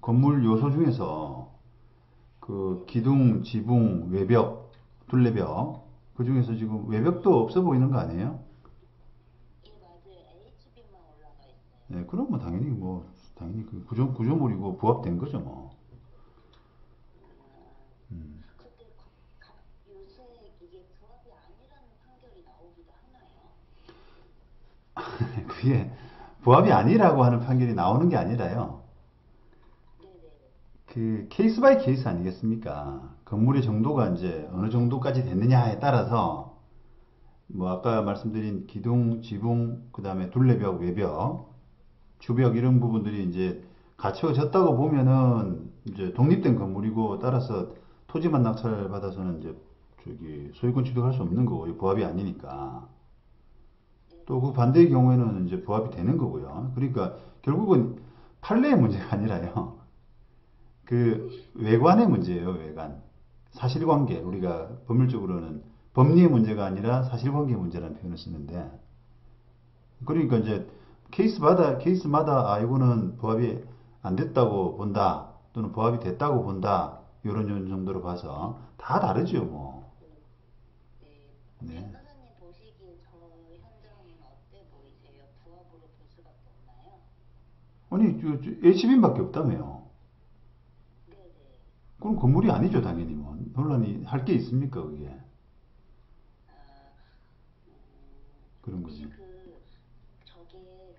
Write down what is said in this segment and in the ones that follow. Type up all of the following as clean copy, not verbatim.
건물 요소 중에서 그 기둥, 지붕, 외벽, 둘레벽 그 중에서 지금 외벽도 없어 보이는 거 아니에요? 예, 맞아요. HB만 올라가 있어요. 네, 그럼 뭐 당연히 그 구조물이고 부합된 거죠 뭐. 아, 근데 요새 이게 부합이 아니라는 판결이 나오기도 하나요? 그게 부합이 아니라고 하는 판결이 나오는 게 아니라요. 네네. 그 케이스 바이 케이스 아니겠습니까? 건물의 정도가 이제 어느 정도까지 됐느냐에 따라서 뭐 아까 말씀드린 기둥, 지붕, 그다음에 둘레벽, 외벽, 주벽 이런 부분들이 이제 갖춰졌다고 보면은 이제 독립된 건물이고 따라서 토지만 낙찰받아서는 이제 저기 소유권 취득할 수 없는 거고 부합이 아니니까 또 그 반대의 경우에는 이제 부합이 되는 거고요. 그러니까 결국은 판례의 문제가 아니라요. 그 외관의 문제예요, 외관. 사실관계. 우리가 법률적으로는 법리의 문제가 아니라 사실관계의 문제라는 표현을 쓰는데 그러니까 이제 케이스마다 이거는 부합이 안 됐다고 본다 또는 부합이 됐다고 본다 이런 정도로 봐서 다 다르죠 뭐. 네. 네. 변호사님 보시기에 저 현장은 어때 보이세요? 부합으로 볼 수밖에 없나요? 아니 H빈밖에 없다며요. 네네. 그럼 건물이 아니죠 당연히 뭐. 논란이 할 게 있습니까 그게. 아, 그런 거지. 혹시 저게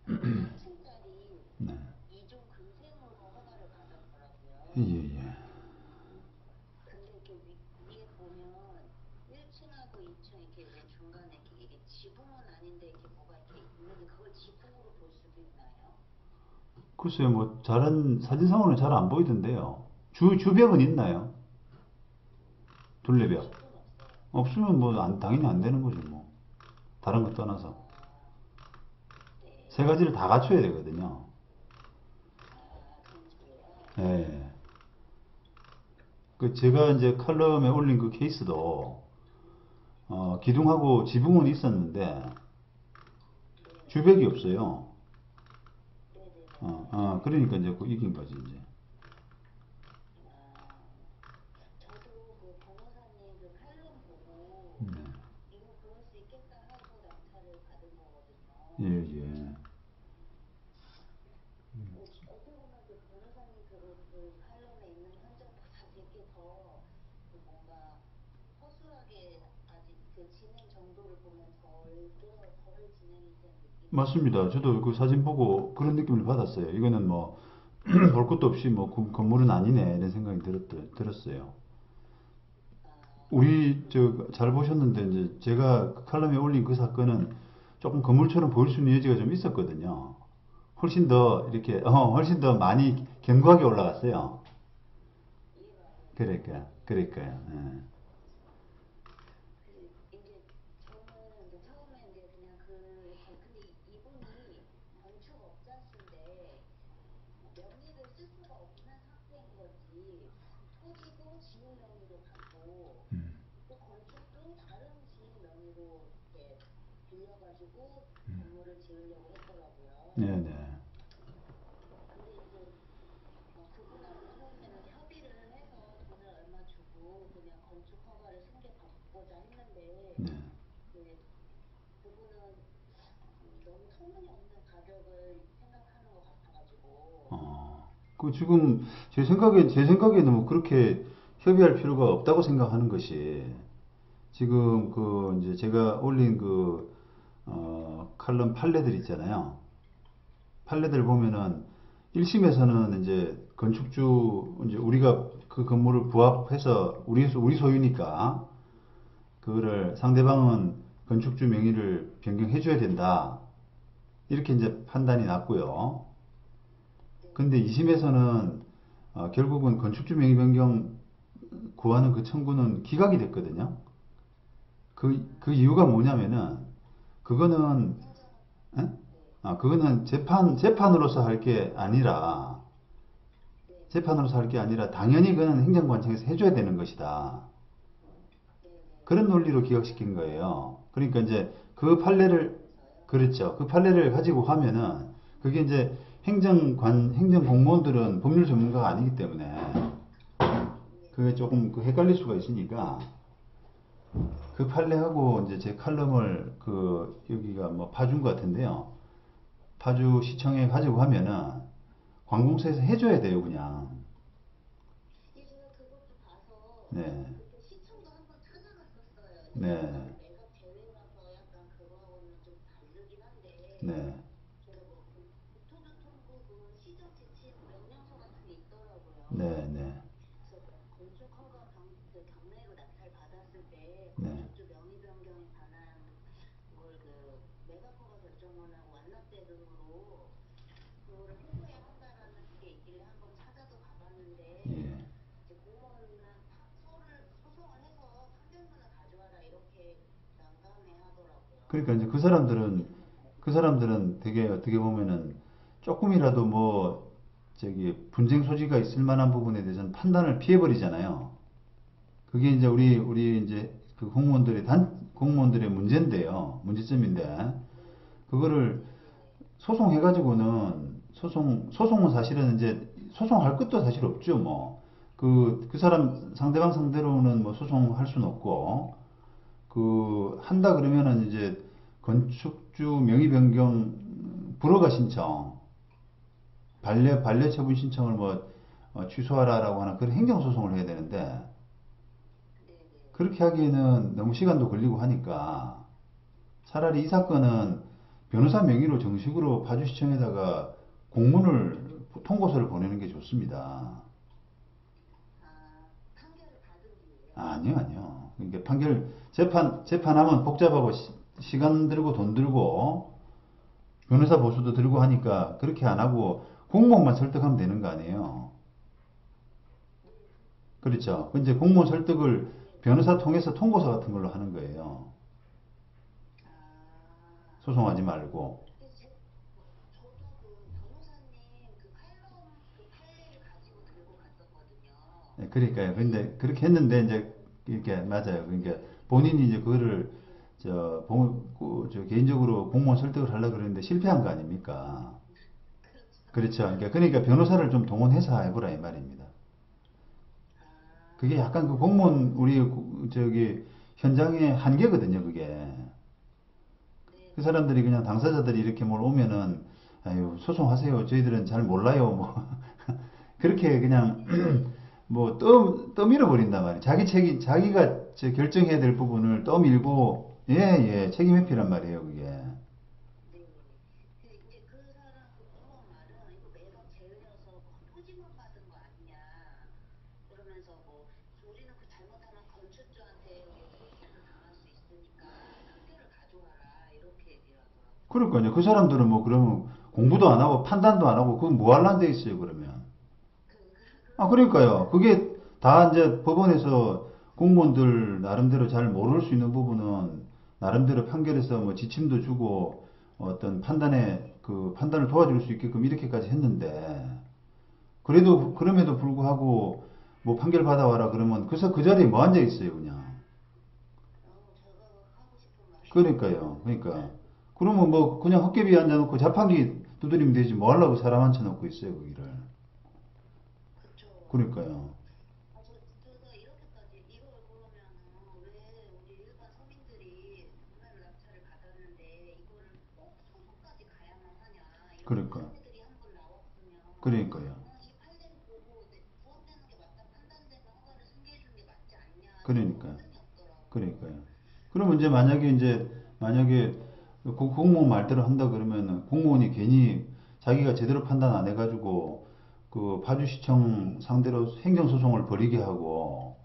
3층짜리 네. 이중 근생으로 허가를 받았더라고요. 예예. 근데 이렇게 위에 보면 1층하고 2층 이렇게 왜 중간에 이게 지붕은 아닌데 이렇게 뭐가 이렇게 있는데 그걸 지붕으로 볼 수도 있나요? 글쎄요 뭐 잘은 사진상으로는 잘 안 보이던데요. 주벽은 있나요? 둘레벽. 집은 없어요. 없으면 뭐 당연히 안 되는 거죠 뭐. 다른 거 떠나서. 어, 세 네. 가지를 다 갖춰야 되거든요. 아, 그런 식으로요? 예. 그 제가 이제 칼럼에 올린 그 케이스도 기둥하고 지붕은 있었는데 네. 주벽이 없어요. 네네네, 맞아요. 그러니까 이제 그 이긴 거지 이제. 아, 저도 그 변호사님 그 칼럼 보고 네. 이거 그럴 수 있겠다 하고 낙찰을 받은 예, 거거든요. 예. 어떻게 보면 그 변호사님 그 칼럼에 있는 현장보다 되게 더그 뭔가 허술하게 아직 그 진행 정도를 보면 덜 진행이 된 느낌이 맞습니다. 들어서 저도 그 사진 보고 그런 느낌을 받았어요. 이거는 뭐 볼 것도 없이 뭐 건물은 아니네 이런 생각이 들었어요. 아, 우리 저 잘 보셨는데 이제 제가 그 칼럼에 올린 그 사건은 조금 건물처럼 보일 수 있는 여지가 좀 있었거든요. 훨씬 더 이렇게 훨씬 더 많이 견고하게 올라갔어요. 예, 맞아요. 그러니까요. 예. 이제 저는 이제 처음에 이제 그냥 근데 이분이 건축업자신데 명의를 쓸 수가 없는 상태인 건지 토지도 지인 명의로 받고 또 건축도 다른 지인 명의로 이렇게 빌려가지고 건물을 지으려고 했더라고요. 네네. 근데 이제 그분하고 처음에는 협의를 해서 돈을 얼마 주고 그냥 건축 허가를 승계 받고자 했는데 네. 그 그분은 너무 터무니없는 가격을 생각하는 것 같아가지고 그 지금 제 생각에는 뭐 그렇게 협의할 필요가 없다고 생각하는 것이 지금 그 이제 제가 올린 그 칼럼 판례들 있잖아요. 판례들 보면은 1심에서는 이제 건축주 이제 우리가 그 건물을 부합해서 우리 소유니까 그거를 상대방은 건축주 명의를 변경해 줘야 된다. 이렇게 이제 판단이 났고요. 근데 네네. 2심에서는 결국은 건축주 명의 변경 구하는 그 청구는 기각이 됐거든요. 그 이유가 뭐냐면은 그거는 행정 에? 네. 그거는 재판으로서 할 게 아니라 네네. 재판으로서 할 게 아니라 당연히 그는 행정관청에서 해줘야 되는 것이다. 그런 네네네. 논리로 기각시킨 거예요. 그러니까 이제 그 아, 판례를 그래서요? 그렇죠. 그 판례를 가지고 하면은 그게 이제 행정 공무원들은 법률 전문가가 아니기 때문에 그게 조금 헷갈릴 수가 있으니까 그 판례하고 이제 제 칼럼을 여기가 뭐 파주인 것 같은데요. 파주시청에 가지고 가면은 관공서에서 해줘야 돼요, 그냥. 예, 제가 그것도 봐서 네, 그때 시청도 한번 찾아갔었어요. 근데 네, 매각 제외라서 약간 그거하고는 좀 다르긴 한데 네, 제가 뭐그 국토교통부 그 시정 지침 명령서 같은 게 있더라고요. 네, 네, 그래서 건축 허가 그 경매로 낙찰 받았을 때 네, 건축주 명의 변경에 관한 걸 그 매각 허가 결정문하고 완납대 등으로 그거를 홍보해야 한다라는 게 있길래 한번 찾아도 가봤는데 예. 이제 공무원은 소송을 해서 판결문을 가져와라 이렇게 난감해 하더라고요. 그러니까 이제 그 사람들은 되게 어떻게 보면은 조금이라도 뭐 분쟁 소지가 있을 만한 부분에 대해서는 판단을 피해버리잖아요. 그게 이제 우리 이제 그 공무원들의 문제인데요. 문제점인데 그거를 소송해가지고는 소송은 사실은 이제 소송할 것도 사실 없죠. 뭐 그 사람 상대방 상대로는 뭐 소송할 수는 없고 한다 그러면은 이제 건축주 명의 변경 불허가 신청 반려 처분 신청을 뭐 취소하라라고 하는 그런 행정 소송을 해야 되는데 네네. 그렇게 하기에는 너무 시간도 걸리고 하니까 차라리 이 사건은 변호사 명의로 정식으로 파주시청에다가 통고서를 보내는 게 좋습니다. 아, 판결을 받은 뒤에요? 아니요, 아니요. 그러니까 재판하면 복잡하고 시간 들고 돈 들고 변호사 보수도 들고 하니까 그렇게 안 하고 공무원만 설득하면 되는 거 아니에요. 그렇죠. 이제 공무원 설득을 변호사 통해서 통고서 같은 걸로 하는 거예요. 아, 소송하지 말고. 그래서 저도 그 변호사님 그 칼럼 그 판례를 가지고 들고 갔었거든요. 네, 그러니까요. 근데 근데 그렇게 했는데 이제 이렇게 맞아요. 그러니까 본인이 이제 그거를 네네. 저 개인적으로 공무원 설득을 하려고 그랬는데 실패한 거 아닙니까? 그렇죠. 그렇죠. 그러니까 변호사를 좀 동원해서 해보라 이 말입니다. 그게 아, 약간 그 공무원 우리 현장의 한계거든요. 그게 그 네네. 사람들이 그냥 당사자들이 이렇게 뭘 오면은 아유 소송하세요. 저희들은 잘 몰라요. 뭐 그렇게 그냥 뭐 떠밀어 버린단 말이에요. 자기가 결정해야 될 부분을 떠밀고 예, 예, 책임 회피란 말이에요. 그게 네. 그 이제 그 사람 그 공무원 말은 이거 매각 제외여서 토지만 받은 거 아니냐. 그러면서 뭐 우리는 그 잘못하면 건축주한테 손해를 당할 수 있으니까 판결을 가져와라 이렇게 얘기를 하더라고요. 그러니까요. 그 사람들은 뭐 그러면 공부도 안 하고 판단도 안 하고 그건 뭐 할란 데 있어요. 그러면 아, 그러니까요. 그러니까요. 그게 다 이제 법원에서 공무원들 나름대로 잘 모를 수 있는 부분은 나름대로 판결에서 뭐 지침도 주고 어떤 판단을 도와줄 수 있게끔 이렇게까지 했는데 그럼에도 불구하고 뭐 판결 받아와라 그러면 그 자리에 뭐 앉아 있어요, 그냥. 제가 하고 싶은 말이 그러니까요. 그러니까 그러면 뭐 그냥 헛개비 앉아놓고 자판기 두드리면 되지 뭐 하려고 사람 앉혀놓고 있어요, 거기를. 그쵸. 그러니까요. 제가 이렇게까지 이걸 그러면은 왜 우리 일반 서민들이 분할 낙찰을 받았는데 이거를 꼭 소송까지 가야만 하냐 이런 그러니까. 판례들이 한 번 나왔으면 그러니까요. 이 판례를 보고 부합되는 게 맞다 판단되면 허가를 승계해주는 게 맞지 않냐 이런 그러니까요. 논증이 없더라고요. 그러니까요. 그러면 만약에 그 공무원 말대로 한다 그러면 공무원이 괜히 자기가 제대로 판단 안 해가지고 그 파주시청 상대로 행정소송을 벌이게 하고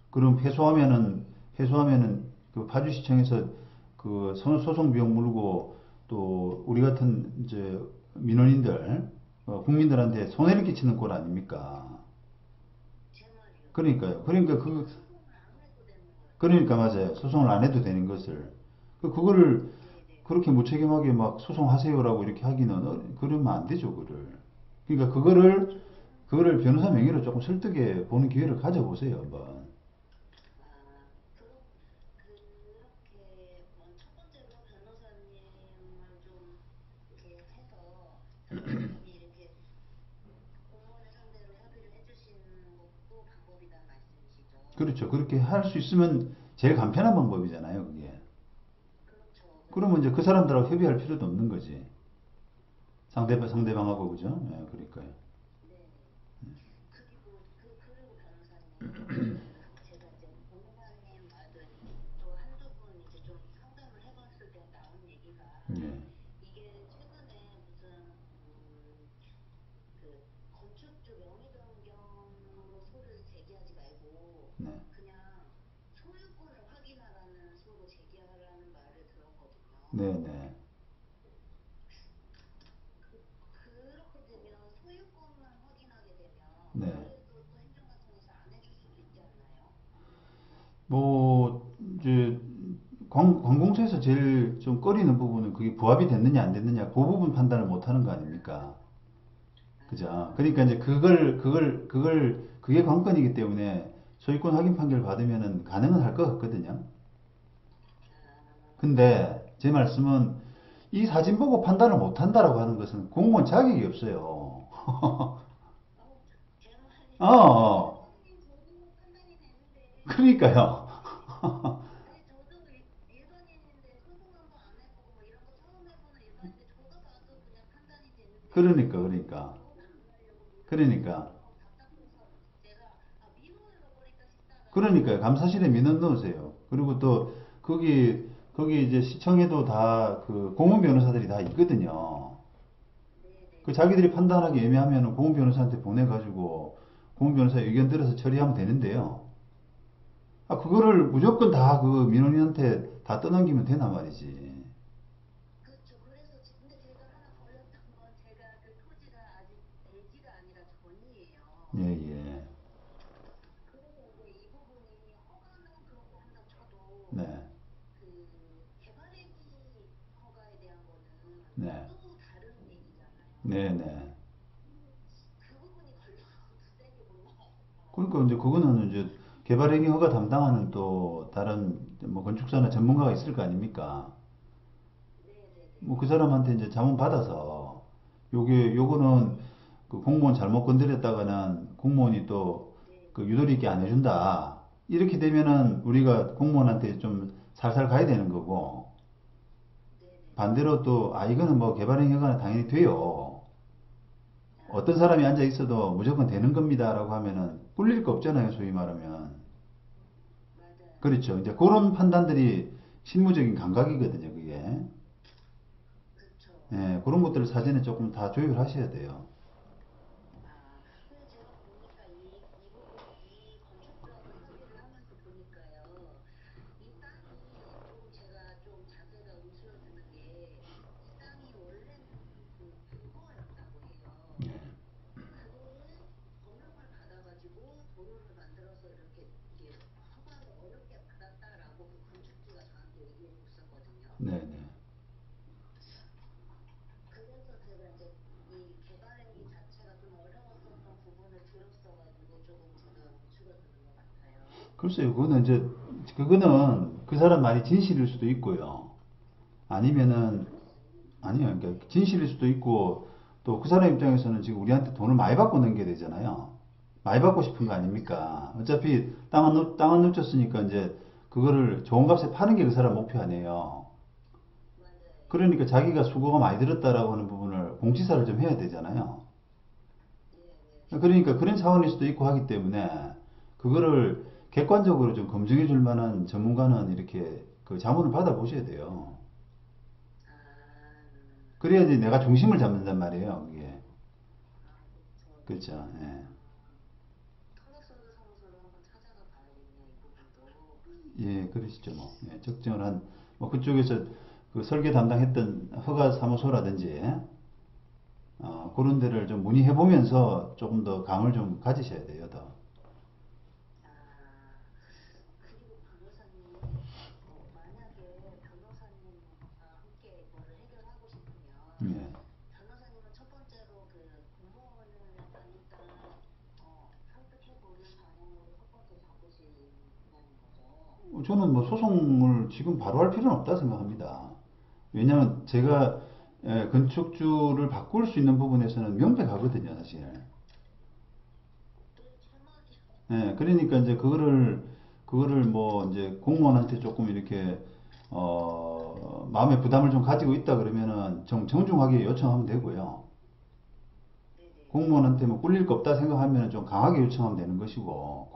그럼 패소하면은 그 파주시청에서 그 소송 비용 물고 또 우리 같은 이제 민원인들 국민들한테 손해를 끼치는 꼴 아닙니까? 제 말이요. 그러니까요. 그러니까 소송을 안 해도 되는 거예요. 그러니까 맞아요. 소송을 안 해도 되는 것을. 그거를 네네. 그렇게 무책임하게 막 소송하세요라고 이렇게 하기는, 그러면 안 되죠, 그거를. 그러니까 그쵸. 그거를 변호사 명의로 조금 설득해 보는 기회를 가져보세요, 한번. 아, 그렇게 첫 번째로 변호사님을 좀 이렇게 해서 변호사님이 이렇게 그렇죠. 그렇게 할 수 있으면 제일 간편한 방법이잖아요, 그게. 그렇죠. 그러면 이제 그 사람들하고 협의할 필요도 없는 거지. 상대방하고, 그죠? 예, 그러니까요. 네. 그리고 변호사님, 제가 이제 변호사님 말들 또 한두 분 이제 좀 상담을 해봤을 때 나온 얘기가 예, 이게 최근에 무슨 그 건축주 명의 변경으로 소를 제기하지 말고 네, 그냥 소유권을 확인하라는 소로 제기하라는 말을 들었거든요. 네, 네. 그렇게 되면 소유권만 확인하게 되면 네. 그래도 또 행정사건에서 안 해줄 수도 있지 않나요? 뭐, 이제, 관공서에서 제일 좀 꺼리는 부분은 그게 부합이 됐느냐, 안 됐느냐, 그 부분 판단을 못 하는 거 아닙니까? 그죠? 그러니까 이제 그게 관건이기 때문에 소유권 확인 판결 받으면은 가능은 할 것 같거든요. 근데 제 말씀은 이 사진 보고 판단을 못 한다라고 하는 것은 공무원 자격이 없어요. 제 말이 어, 어. 선생님 저도 판단이 되는데 그러니까요. 아니 저도 일반인인데 소송한거 안 해보고 뭐 이런 거 처음 해보는 일반인인데 저도 봐도 그냥 판단이 되는데 그러니까. 그거를 안 하려고 그러니까. 노력하니까 막 답답해서 제가 민원을 넣어버릴까 싶다가 그러니까요. 감사실에 민원 넣으세요. 그리고 또 거기 이제 시청에도 다 그 고문 변호사들이 다 있거든요. 네네 그 자기들이 판단하기 애매하면 고문 변호사한테 보내가지고 고문 변호사 의견 들어서 처리하면 되는데요. 아, 그거를 무조건 다 그 민원인한테 다 떠넘기면 되나 말이지. 그렇죠. 그래서 근데 제가 하나 걸렸던 건 제가 그 토지가 아직 대지가 아니라 전이에요. 예, 예. 그래서 이제 이 부분이 허가는 그렇고 한다 쳐도 네, 그 개발행위 허가에 대한 거는 네, 또 다른 얘기잖아요. 네, 네. 그 부분이 걸려서 세게 못 나왔어요. 그러니까 이제 그거는 이제 개발행위 허가 담당하는 또 다른 뭐 건축사나 전문가가 있을 거 아닙니까? 뭐 그 네네네. 사람한테 이제 자문 받아서 요거는 그 공무원 잘못 건드렸다가는 공무원이 또 네. 그 유도리 있게 안 해준다. 이렇게 되면은 우리가 공무원한테 좀 살살 가야 되는 거고 네네. 반대로 또 아 이거는 뭐 개발행위 허가는 당연히 돼요. 어떤 아, 사람이 앉아 있어도 무조건 되는 겁니다라고 하면은 꿀릴 거 없잖아요, 소위 말하면. 맞아요. 그렇죠. 이제 그런 판단들이 실무적인 감각이거든요, 그게. 그쵸. 예, 그런 것들을 사전에 조금 다 조율하셔야 돼요. 근데 제가 보니까 이 부분이 이 건축주하고 협의를 하면서 보니까요. 이 땅이 좀 제가 좀 자세가 움츠러드는 게 이 땅이 원래는 그 국거였다고 해요. 예, 그거를 범용을 받아가지고 도로를 만들어서 이렇게 이게 허가를 어렵게 받았다라고 그 건축주가 저한테 얘기해 줬었거든요. 네, 네. 그래서 제가 이제 이 개발행위 자체가 좀 어려웠었던 부분을 들었어가지고 조금 제가 움츠러드는 것 같아요. 글쎄요, 그거는 그 사람 말이 진실일 수도 있고요. 아니면은, 그럴 수 있는. 아니요, 그러니까 네. 진실일 수도 있고, 또 그 사람 입장에서는 지금 우리한테 돈을 많이 받고 넘겨야 되잖아요. 많이 받고 싶은 거 아닙니까? 어차피 땅은 놓쳤으니까 이제 그거를 좋은 값에 파는 게 그 사람 목표 아니에요. 맞아요. 그러니까 자기가 수고가 많이 들었다라고 하는 부분을 공지사를 좀 해야 되잖아요. 네네. 그러니까 그런 차원일 수도 있고 하기 때문에 그거를 네. 객관적으로 좀 검증해 줄 만한 전문가는 이렇게 그 자문을 받아 보셔야 돼요. 아, 그래야지 내가 중심을 잡는단 말이에요, 그게. 그쵸. 그렇죠. 예. 터넥소드 사무소를 한번 찾아가 봐야겠네요, 이 부분도. 예, 그러시죠, 뭐. 예, 적정을 뭐 그쪽에서 그 설계 담당했던 허가 사무소라든지, 그런 데를 좀 문의해 보면서 조금 더 감을 좀 가지셔야 돼요, 더. 아, 그리고 변호사님, 만약에 변호사님과 함께 이거를 해결하고 싶으면, 예. 변호사님은 첫 번째로 그 공무원을 일단 설득해보는 방향으로 첫 번째 잡으신다는 거죠. 저는 뭐 소송을 지금 바로 할 필요는 없다 생각합니다. 왜냐하면 제가 건축주를 바꿀 수 있는 부분에서는 명백하거든요, 사실. 네, 제 말이요. 예, 그러니까 이제 그거를 뭐 이제 공무원한테 조금 이렇게 마음의 부담을 좀 가지고 있다 그러면은 좀 정중하게 요청하면 되고요. 네네. 공무원한테 뭐 꿀릴 거 없다 생각하면 좀 강하게 요청하면 되는 것이고,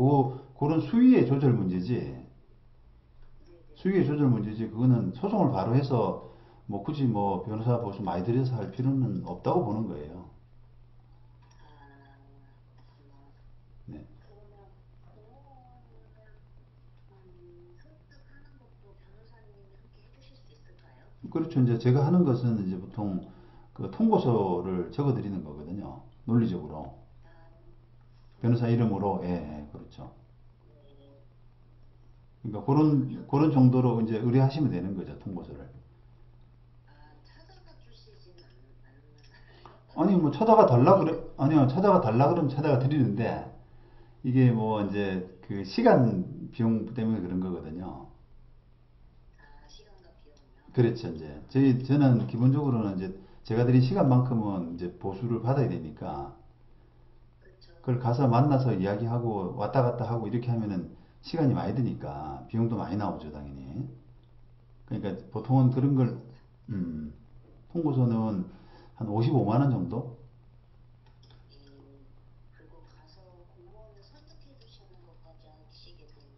그런 수위의 조절 문제지. 네네. 수위의 조절 문제지. 그거는 소송을 바로 해서 뭐 굳이 뭐 변호사 보수 많이 들여서 할 필요는 없다고 보는 거예요. 아, 그렇구나. 네. 그러면 공무원을 설득하는 것도 변호사님이 함께 해주실 수 있을까요? 그렇죠. 이제 제가 하는 것은 이제 보통 그 통고서를 적어 드리는 거거든요. 논리적으로. 아, 변호사 네. 이름으로. 예, 예, 그렇죠. 네. 그러니까 그러면 그런 정도로 이제 의뢰하시면 되는 거죠, 통고서를. 찾아가 주시진 않나요? 아니, 뭐 찾아가 달라 그래, 아니요, 찾아가 달라 그러면 찾아가 드리는데, 이게 뭐 이제 그 시간 비용 때문에 그런 거거든요. 시간과 비용이요? 그렇죠, 이제. 저는 기본적으로는 이제 제가 드린 시간만큼은 이제 보수를 받아야 되니까, 그쵸. 그걸 가서 만나서 이야기하고 왔다 갔다 하고 이렇게 하면은 시간이 많이 드니까 비용도 많이 나오죠, 당연히. 그러니까 보통은 그런 걸, 음, 통고서는 한 55만 원 정도? 그리고 가서 공무원을 설득해 주시는 것까지 하시게 되면,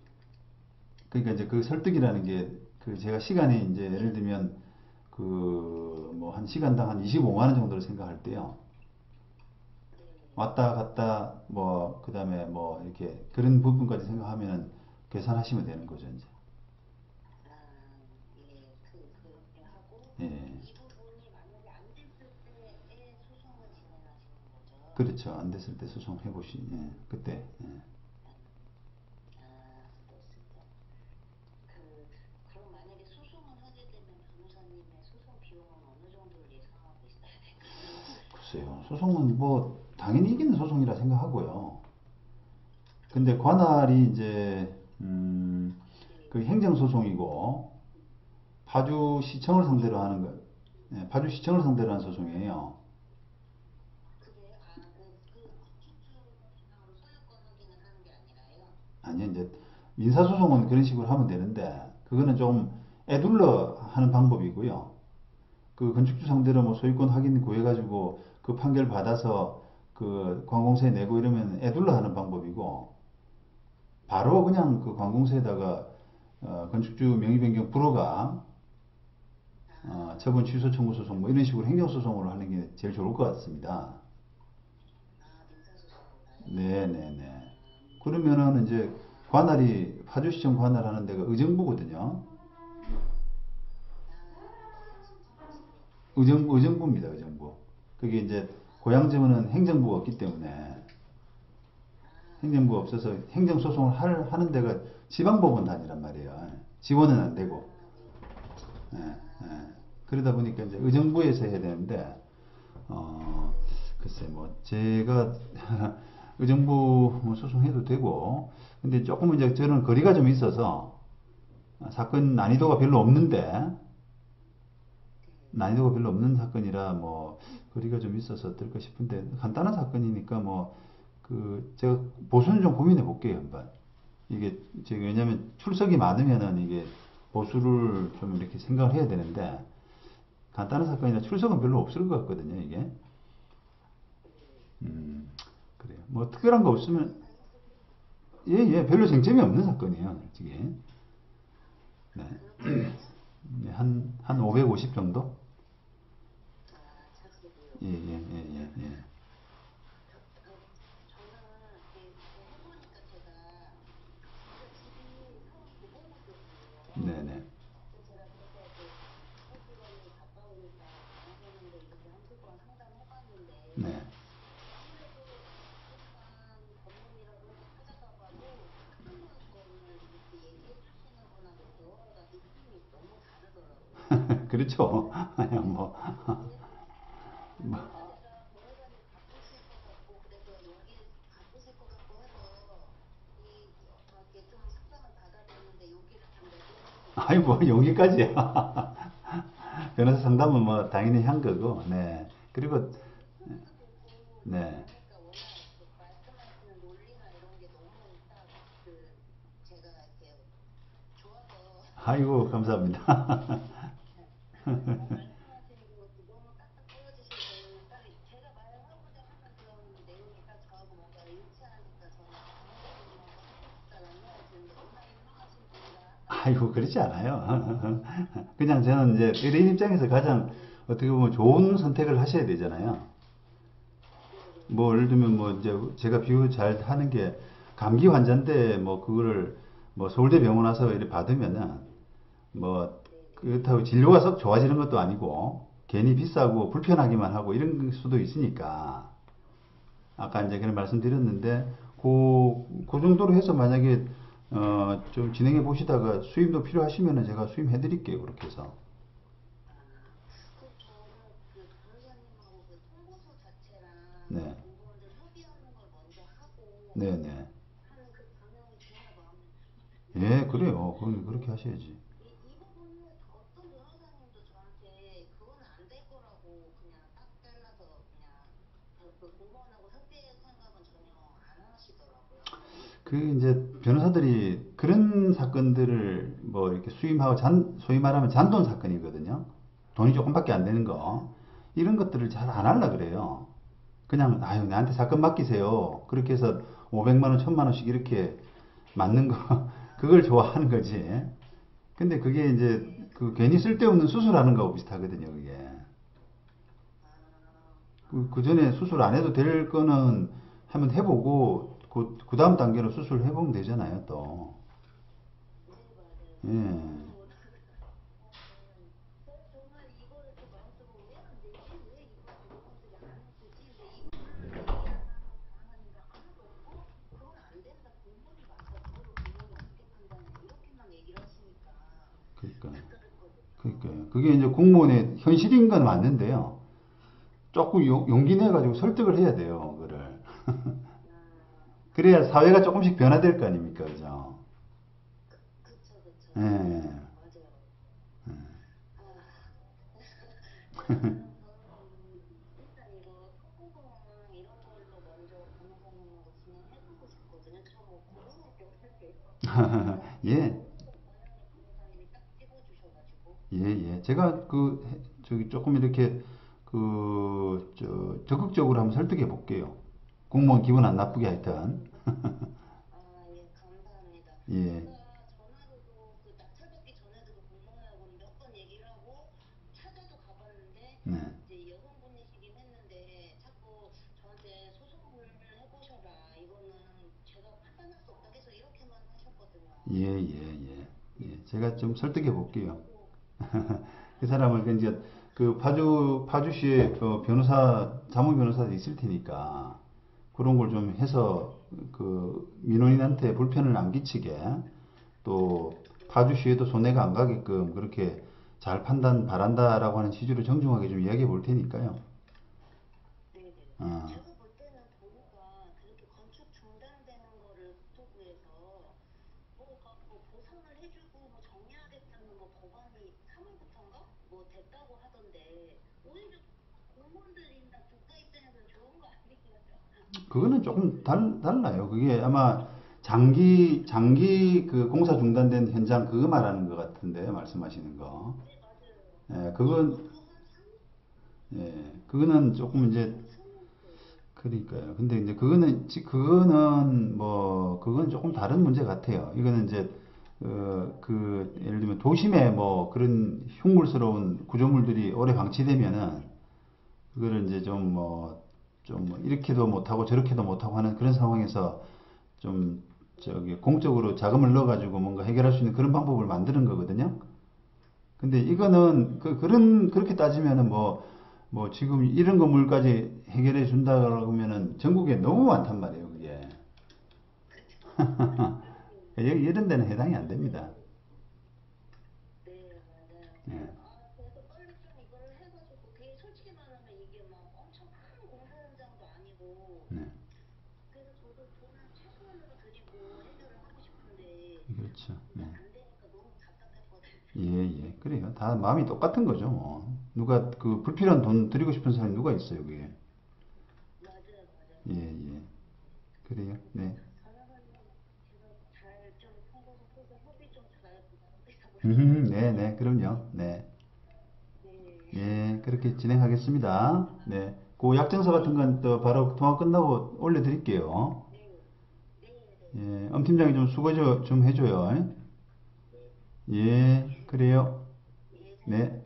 그러니까 이제 그 설득이라는 게 그 제가 시간이 이제 예를 들면 그 뭐 한 시간당 한 25만 원 정도를 생각할 때요. 네. 왔다 갔다 뭐 그다음에 뭐 이렇게 그런 부분까지 생각하면 계산하시면 되는 거죠, 이제. 예, 그렇게 하고, 예. 이 부분이 만약에 안 됐을 때에 소송을 진행하시는 거죠. 그렇죠. 안 됐을 때 소송해 보시. 예. 그때. 예. 됐을 때. 그, 그럼 만약에 소송을 하게 되면 변호사님의 소송 비용은 어느 정도를 예상하고 있어야 될까요? 글쎄요. 소송은 뭐 당연히 이기는 소송이라 생각하고요. 근데 관할이 이제 네. 그 행정소송이고 파주시청을 상대로 하는 거, 예, 파주시청을 상대로 하는 소송이에요. 그게, 축주상으로 소유권 확인을 하는 게 아니라요? 아니 이제 민사소송은 그런 식으로 하면 되는데 그거는 좀 애둘러 하는 방법이고요. 그 건축주 상대로 뭐 소유권 확인 구해가지고 그 판결 받아서 그 관공서에 내고 이러면 애둘러 하는 방법이고 바로 그냥 그 관공서에다가 건축주 명의 변경 불허가 처분 취소 청구 소송 뭐 이런 식으로 행정소송으로 하는 게 제일 좋을 것 같습니다. 민사소송보다요? 네네네. 그러면은 이제 관할이 파주시청 관할하는 데가 의정부거든요. 거기에 신청하시면. 의정부입니다. 의정부. 그게 이제 고양지구는 행정부가 없기 때문에 행정부가 없어서 행정소송을 하는 데가 지방법원단이란 말이에요. 지원은 안 되고. 예, 예. 그러다 보니까 이제 의정부에서 해야 되는데 어, 글쎄 뭐 제가 의정부 뭐 소송해도 되고 근데 조금 이제 저는 거리가 좀 있어서 사건 난이도가 별로 없는 사건이라 뭐 거리가 좀 있어서 어떨까 싶은데 간단한 사건이니까 뭐 그 제가 보수는 좀 고민해 볼게요 한번. 이게 제가 왜냐면 출석이 많으면은 이게 보수를 좀 이렇게 생각을 해야 되는데 간단한 사건이라 출석은 별로 없을 것 같거든요 이게. 음, 그래요. 뭐 특별한 거 없으면 예, 별로 쟁점이 없는 사건이에요 솔직히. 네. 그렇군요. 네, 한 550 정도? 자세고요. 예. 저는 해보니까 제가 집이 서울 도봉구 쪽이에요. 네네. 제가 그래서 서울권이 가까우니까 나가는데 이렇게 한두 번 상담해봤는데 네. 아무래도 비슷한 법률이라고 해서 찾아가봐도 특허권을 이렇게 얘기해 주시는 분하고 대화가 느낌이 너무 다르더라고요. 그렇죠. 아니, 뭐, 그냥 뭐, 변호사들이랑 변호사님 바쁘실 것 같고 그래서 여기 바쁘실 것 같고 해서 이렇게 좀 상담을 받아봤는데 여기를 좀 내보내고 아니, 뭐, 여기까지야. 변호사 상담은 뭐, 당연히 한 거고, 네. 그리고, 좀 코스도 보고 네. 하니까 워낙 그 말씀하시는 논리나 이런 게 너무 좋아서 아이고, 감사합니다. 말씀하신 그 너무 딱딱 끊어주시고 딱 제가 말하고자 하는 그런 내용이 딱 저하고 뭔가 일치하니까 저는 잘안 헤어지는데 워낙 유명하신 분이라 아이고, 그렇지 않아요. 그냥 저는 이제 의뢰인 입장에서 가장 어떻게 보면 좋은 선택을 하셔야 되잖아요. 뭐 예를 들면 뭐 이제 제가 비유 잘 하는 게 감기 환자인데 뭐 그거를 뭐 서울대 병원 와서 이렇게 받으면은 뭐 그렇다고 진료가 썩 좋아지는 것도 아니고 괜히 비싸고 불편하기만 하고 이런 수도 있으니까 아까 이제 그런 말씀드렸는데 그 정도로 해서 만약에 좀 진행해 보시다가 수임도 필요하시면은 제가 수임해 드릴게요. 그렇게 해서. 그 저는 그 변호사님하고 그 통보서 자체랑 네. 공무원들 협의하는 걸 먼저 하고 네네. 하는 그 방향이 정말 마음에 예, 그래요. 그건 그렇게 하셔야지. 이 부분은 어떤 변호사님도 저한테 그거는 안 될 거라고 그냥 딱 잘라서 그냥 그 공무원하고 협의할 생각은 전혀 안 하시더라고요. 그 이제 변호사들이 그런 사건들을 뭐 이렇게 수임하고 소위 말하면 잔돈 사건이거든요. 돈이 조금밖에 안 되는 거. 이런 것들을 잘 안 하려 그래요. 그냥 아유 나한테 사건 맡기세요. 그렇게 해서 500만 원, 1000만 원씩 이렇게 맞는 거 그걸 좋아하는 거지. 근데 그게 이제 그 괜히 쓸데없는 수술하는 거하고 비슷하거든요, 그게. 그 전에 수술 안 해도 될 거는 한번 해보고 그 다음 단계로 수술 해보면 되잖아요, 또. 네, 맞아요. 예. 정말 이거를 좀 마음속으로 왜 안 되지? 왜 이걸 공무원들이 안 해주지? 왜 이거를 얘기하는 변호사님들 하나도 없고 그건 안 된다. 공무원이 맞다. 그거를 공무원이 어떻게 판단해? 이렇게만 얘기를 하시니까 그러니까, 답답했거든요. 그러니까요. 그게 이제 공무원의 현실인 건 맞는데요. 조금 용기 내가지고 설득을 해야 돼요, 그거를. 그래야 사회가 조금씩 변화될 거 아닙니까, 그죠? 그쵸, 그쵸. 예. 맞아요. 아, 저는 일단 이거 소고공 이런 걸로 먼저 변호사님하고 진행해보고 싶거든요. 저뭐 고민할 게 없을게요. 예, 너무 원하는 변호사님이 딱 찍어주셔가지고. 예, 예. 제가 저기 조금 이렇게 적극적으로 한번 설득해 볼게요. 공무원 기분 안 나쁘게 하여튼. 아, 예, 감사합니다. 예, 제가 전화로도 그 낙찰받기 전에도 공무원하고 몇 번 얘기를 하고 찾아도 가봤는데 네. 이제 여성분이시긴 했는데 자꾸 저한테 소송을 해보셔라. 이거는 제가 판단할 수 없다. 계속 이렇게만 하셨거든요. 예, 예, 예. 예, 제가 좀 설득해 볼게요. 저도 그 사람을 이제 그 파주시에 그 변호사, 자문 변호사도 있을 테니까 그런 걸 좀 해서 그 민원인한테 불편을 안 끼치게 또 파주시에도 손해가 안 가게끔 그렇게 잘 판단 바란다라고 하는 취지로 정중하게 좀 이야기해 볼 테니까요. 네네. 어, 제가 볼 때는 보니까 그렇게 건축 중단되는 거를 국토부에서 뭐 보상을 해주고 뭐 정리하겠다는 뭐 법안이 3월부터인가 뭐 됐다고 하던데 오히려 공무원들이나 국가 입장에서는 좋은 거 아니겠죠? 그거는 조금 달라요. 그게 아마 장기 그 공사 중단된 현장 그거 말하는 것 같은데 말씀하시는 거. 네, 맞아요. 예, 저도 한 3, 그거는 조금 이제 한 3년. 그러니까요. 근데 이제 그거는 뭐 그건 조금 다른 문제 같아요. 이거는 이제 예를 들면 도심에 뭐 그런 흉물스러운 구조물들이 오래 방치되면은 그거를 이제 좀 뭐 이렇게도 못하고 저렇게도 못하고 하는 그런 상황에서 좀 저기 공적으로 자금을 넣어가지고 뭔가 해결할 수 있는 그런 방법을 만드는 거거든요. 근데 이거는 그렇게 따지면은 뭐 지금 이런 건물까지 해결해 준다 그러면은 전국에 너무 많단 말이에요, 그게. 여기 이런 데는 해당이 안 됩니다. 네, 맞아요. 예, 그래서 빨리 좀 이거를 해가지고, 그게 솔직히 말하면 이게 막 엄청 큰 공사 현장도 아니고, 네, 그래서 저도 돈을 최소한으로 드리고 해결을 하고 싶은데, 그렇죠. 이게 네. 안 되니까 너무 답답했거든요. 예, 예, 그래요. 다 마음이 똑같은 거죠, 뭐. 누가 그 불필요한 돈 드리고 싶은 사람이 누가 있어요, 그게. 맞아요, 맞아요. 예, 예, 그래요. 네, 변호사님, 제가 잘 좀 통보소 소서 협의 좀 잘 네, 네, 그럼요. 네. 네. 예, 그렇게 진행하겠습니다. 네. 그 약정서 같은 건 또 바로 통화 끝나고 올려드릴게요. 네. 네. 네. 예, 엄 팀장이 좀 수고 좀 해줘요. 네. 예, 네. 그래요. 예, 잘 네. 부탁드립니다.